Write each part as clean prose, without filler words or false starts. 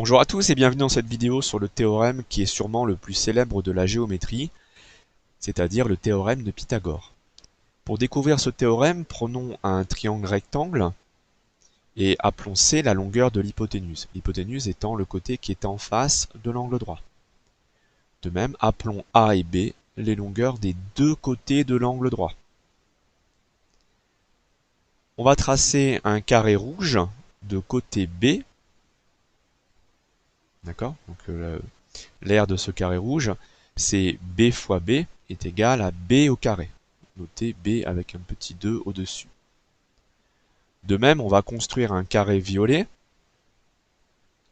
Bonjour à tous et bienvenue dans cette vidéo sur le théorème qui est sûrement le plus célèbre de la géométrie, c'est-à-dire le théorème de Pythagore. Pour découvrir ce théorème, prenons un triangle rectangle et appelons C la longueur de l'hypoténuse, l'hypoténuse étant le côté qui est en face de l'angle droit. De même, appelons A et B les longueurs des deux côtés de l'angle droit. On va tracer un carré rouge de côté B. D'accord? Donc l'aire de ce carré rouge, c'est B fois B est égal à B au carré. Notez B avec un petit 2 au-dessus. De même, on va construire un carré violet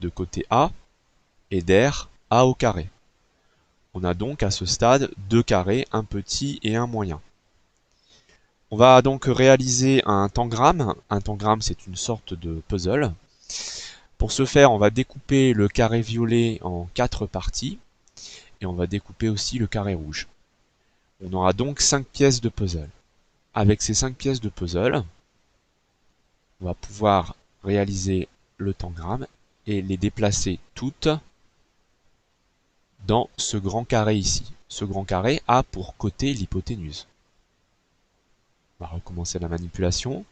de côté A et d'aire A au carré. On a donc à ce stade deux carrés, un petit et un moyen. On va donc réaliser un tangramme. Un tangramme, c'est une sorte de puzzle. Pour ce faire, on va découper le carré violet en 4 parties et on va découper aussi le carré rouge. On aura donc 5 pièces de puzzle. Avec ces 5 pièces de puzzle, on va pouvoir réaliser le tangramme et les déplacer toutes dans ce grand carré ici. Ce grand carré a pour côté l'hypoténuse. On va recommencer la manipulation.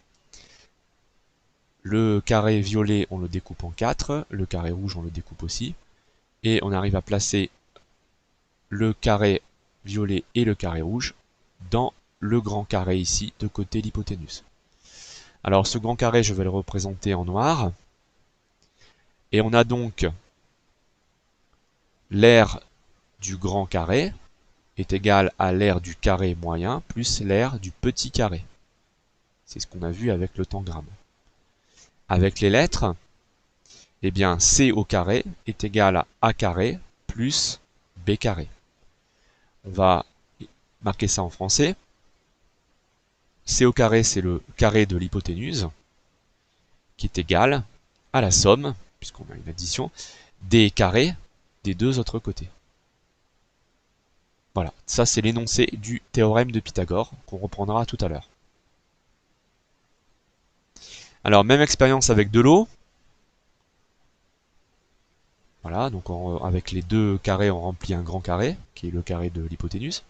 Le carré violet, on le découpe en 4. Le carré rouge, on le découpe aussi. Et on arrive à placer le carré violet et le carré rouge dans le grand carré ici, de côté l'hypoténuse. Alors ce grand carré, je vais le représenter en noir. Et on a donc l'aire du grand carré est égale à l'aire du carré moyen plus l'aire du petit carré. C'est ce qu'on a vu avec le tangramme. Avec les lettres, eh bien C au carré est égal à A carré plus B carré. On va marquer ça en français. C au carré, c'est le carré de l'hypoténuse, qui est égal à la somme, puisqu'on a une addition, des carrés des deux autres côtés. Voilà, ça c'est l'énoncé du théorème de Pythagore, qu'on reprendra tout à l'heure. Alors, même expérience avec de l'eau. Voilà, donc avec les deux carrés, on remplit un grand carré, qui est le carré de l'hypoténuse.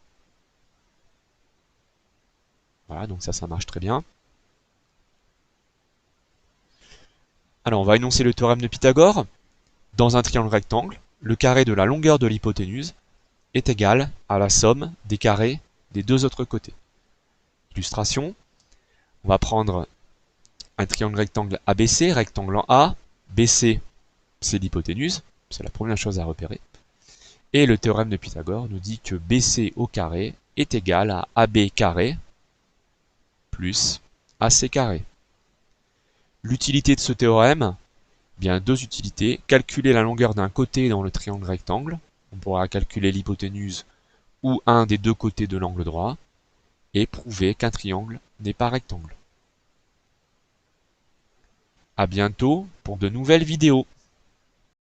Voilà, donc ça marche très bien. Alors, on va énoncer le théorème de Pythagore. Dans un triangle rectangle, le carré de la longueur de l'hypoténuse est égal à la somme des carrés des deux autres côtés. Illustration, on va prendre un triangle rectangle ABC, rectangle en A, BC c'est l'hypoténuse, c'est la première chose à repérer. Et le théorème de Pythagore nous dit que BC au carré est égal à AB carré plus AC carré. L'utilité de ce théorème, bien deux utilités. Calculer la longueur d'un côté dans le triangle rectangle, on pourra calculer l'hypoténuse ou un des deux côtés de l'angle droit, et prouver qu'un triangle n'est pas rectangle. À bientôt pour de nouvelles vidéos.